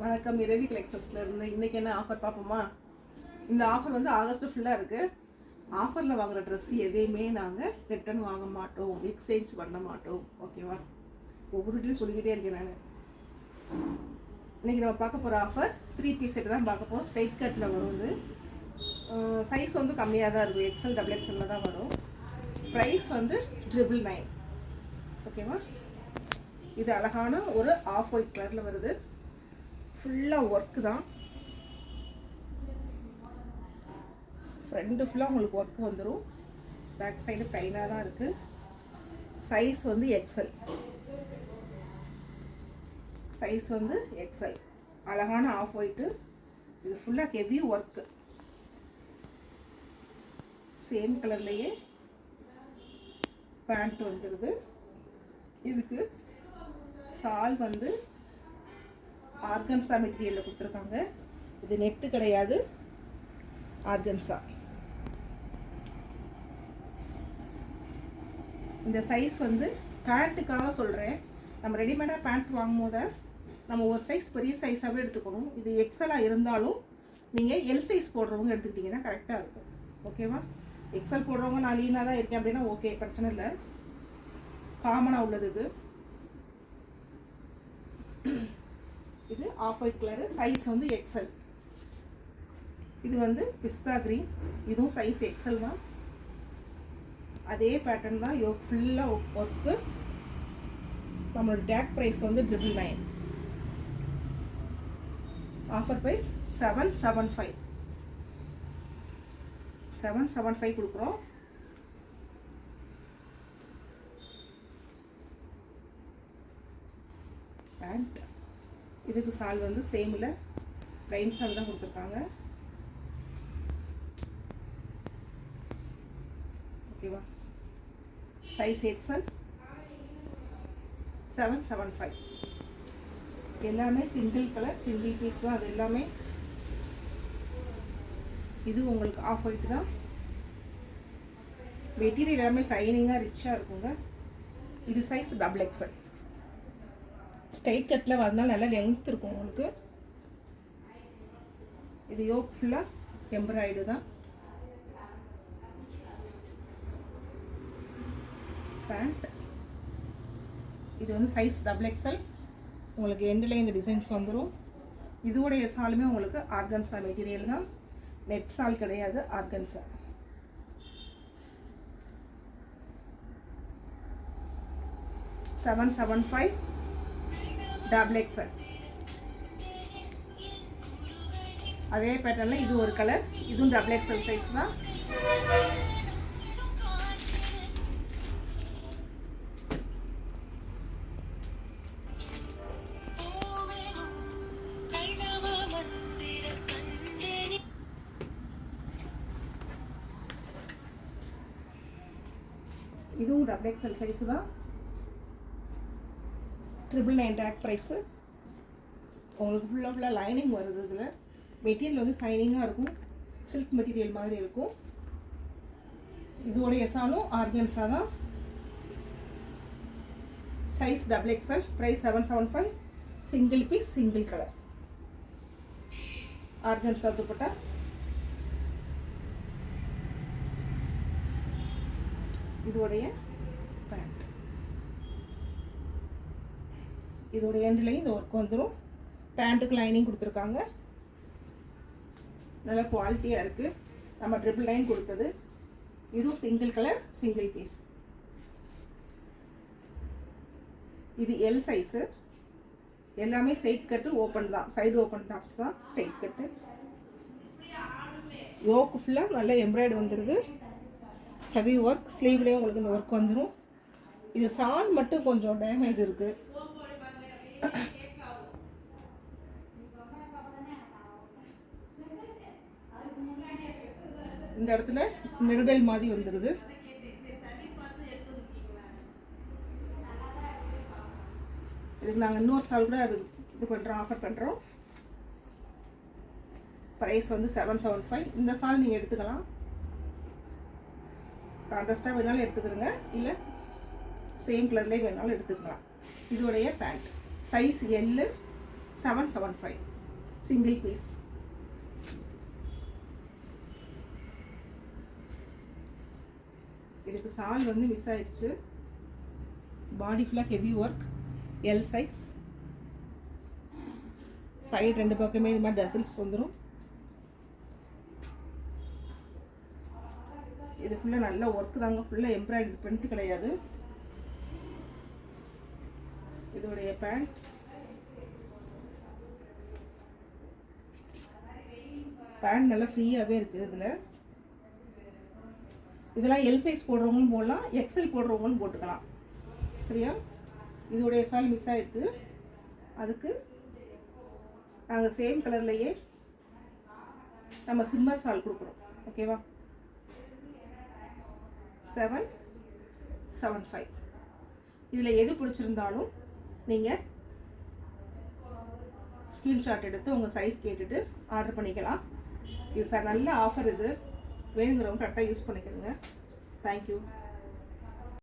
வணக்கம். இரவி கலெக்ஷன்ஸில் இருந்து இன்றைக்கி என்ன ஆஃபர் பார்ப்போமா? இந்த ஆஃபர் வந்து ஆகஸ்ட் ஃபுல்லாக இருக்குது. ஆஃபரில் வாங்குகிற ட்ரெஸ் எதையுமே நாங்கள் ரிட்டர்ன் வாங்க மாட்டோம், எக்ஸ்சேஞ்ச் பண்ண மாட்டோம். ஓகேவா? ஒவ்வொரு வீட்லையும் சொல்லிக்கிட்டே இருக்கேன் நான். இன்றைக்கி நம்ம பார்க்க போகிற ஆஃபர் 3 பீஸ் செட் தான் பார்க்க போகிறோம். ஸ்ட்ரைட் கட்டில் வரும். வந்து சைஸ் வந்து கம்மியாக தான் இருக்கும், எக்ஸல் டபுள் எக்ஸலில் தான் வரும். ப்ரைஸ் வந்து 999. ஓகேவா? இது அழகான ஒரு ஆஃப் ஒயிட் கலரில் வருது. ஃபுல்லாக ஒர்க்கு தான். ஃப்ரண்ட்டு ஃபுல்லாக உங்களுக்கு ஒர்க் வந்துடும். பேக் சைடு ப்ளைனாக தான் இருக்குது. சைஸ் வந்து எக்ஸல். சைஸ் வந்து எக்ஸல். அழகான ஆஃப் ஒயிட்டு. இது ஃபுல்லாக ஹெவி ஒர்க்கு. சேம் கலர்லேயே பேண்ட் வந்துடுது. இதுக்கு சால் வந்து ஆர்கன்சா மெட்டீரியலில் கொடுத்துருக்காங்க. இது நெட்டு கிடையாது, ஆர்கன்சா. இந்த சைஸ் வந்து பேண்ட்டுக்காக சொல்கிறேன். நம்ம ரெடிமேடாக பேண்ட் வாங்கும் போது நம்ம ஒரு சைஸ் பெரிய சைஸாகவே எடுத்துக்கணும். இது எக்ஸலாக இருந்தாலும் நீங்கள் எல் சைஸ் போடுறவங்க எடுத்துக்கிட்டிங்கன்னா கரெக்டாக இருக்கும். ஓகேவா? எக்ஸல் போடுறவங்க நான் லீனாக தான் இருக்கேன் அப்படின்னா ஓகே, பிரச்சனை இல்லை. காமனாக உள்ளது இது. இது ஆஃப் ஒயிட் கலரு. சைஸ் வந்து எக்ஸல். இது வந்து பிஸ்தா க்ரீன். இதுவும் சைஸ் எக்ஸல் தான். அதே பேட்டர்ன் தான். யோக் ஃபுல்லாக ஒர்க்கு. நம்மளோட டேக் ப்ரைஸ் வந்து 999. Offer price 775. 775 கொடுக்குறோம். பேண்ட். இதுக்கு சால் வந்து சேமில் ப்ளைன் சால் தான் கொடுத்துருக்காங்க. ஓகேவா? Size XL. 775. எல்லாமே சிங்கிள் கலர், சிங்கிள் பீஸ் தான். அது எல்லாமே. இது உங்களுக்கு ஆஃப் ஒயிட் தான். மெட்டீரியல் எல்லாமே சைனிங்காக ரிச்சாக இருக்குங்க. இது சைஸ் டபுள் எக்ஸல். ஸ்ட்ரைட் கட்டில் வரனால நல்லா லென்த் இருக்கும் உங்களுக்கு. இது யோக் ஃபுல்லாக எம்ப்ராய்டு தான். பேண்ட். இது வந்து சைஸ் டபுள் எக்ஸல். உங்களுக்கு எண்டில் இந்த டிசைன்ஸ் வந்துடும். இதோடைய சாலுமே உங்களுக்கு ஆர்கன்சா மெட்டீரியல் தான். நெட் சால் கிடையாது, ஆர்கன்சா. $775 double XL. அதே பேட்டர்னில் இது ஒரு கலர். இதுவும் டபுள் எக்ஸல் சைஸ் தான். இதுவும் டபுள் எக்ஸல் சைஸ் தான். 999 டேக் ப்ரைஸு. உங்களுக்கு ஃபுல்லாக லைனிங் வருது. இதில் மெட்டீரியல் வந்து சைனிங்காக இருக்கும், சில்க் மெட்டீரியல் மாதிரி இருக்கும். இதோடைய சாலும் ஆர்கன்சா தான். Size double XL. Price 775. Single piece, single colour. Organza dupatta. இதோடைய பேண்ட். இதோட எண்ட்லையும் இந்த ஒர்க் வந்துடும். பேண்ட்டுக்கு லைனிங் கொடுத்துருக்காங்க. நல்ல குவாலிட்டியாக இருக்குது. நம்ம 999 கொடுத்தது. இதுவும் சிங்கிள் கலர், சிங்கிள் பீஸ். இது எல் சைஸு. எல்லாமே சைட் கட்டு ஓப்பன் தான். சைடு ஓப்பன் டாப்ஸ் தான். Straight cut. யோக்கு ஃபுல்லாக நல்ல எம்ப்ராய்டு வந்துடுது. Heavy work. ஸ்லீவ்லேயும் உங்களுக்கு இந்த ஒர்க் வந்துடும். இது சால் மட்டும் கொஞ்சம் டேமேஜ் இருக்குது. இந்த இடத்துல நெருடல் மாதிரி வந்துடுது. இதுக்கு நாங்கள் இன்னொரு சால் கூட இது பண்ணுறோம், ஆஃபர் பண்ணுறோம். ப்ரைஸ் வந்து 775. இந்த சால் நீங்கள் எடுத்துக்கலாம். கான்ட்ராஸ்டாக வேணாலும் எடுத்துக்கிறோங்க, இல்லை சேம் கலர்லேயே வேணாலும் எடுத்துக்கலாம். இதோடைய pant size L. 775 single piece. இதுக்கு சால் வந்து மிஸ் ஆயிடுச்சு. பாடி ஃபுல்லாக heavy work, L size. Side 2 பக்கமே இது மாதிரி டசல்ஸ் வந்துடும். இது ஃபுல்லாக நல்ல ஒர்க்கு தாங்க, ஃபுல்லாக எம்ப்ராய்டரி பிரிண்ட் கிடையாது. இதோடைய பேண்ட் நல்லா ஃப்ரீயாகவே இருக்குது. இதெல்லாம் எல் சைஸ் போடுறவங்களும் போடலாம், எக்ஸல் போடுறவங்களும் போட்டுக்கலாம். சரியா? இதோடைய சால் மிஸ் ஆகிருக்கு. அதுக்கு நாங்கள் சேம் கலர்லையே நம்ம சிம்மர் சால் கொடுக்குறோம். ஓகேவா? 775. இதில் எது பிடிச்சிருந்தாலும் நீங்கள் ஸ்க்ரீன்ஷாட் எடுத்து உங்கள் சைஸ் கேட்டுட்டு ஆர்டர் பண்ணிக்கலாம். இது நல்ல ஆஃபர். இது வேணுங்கிறவங்க கரெக்டாக யூஸ் பண்ணிக்கிறேங்க. தேங்க்யூ.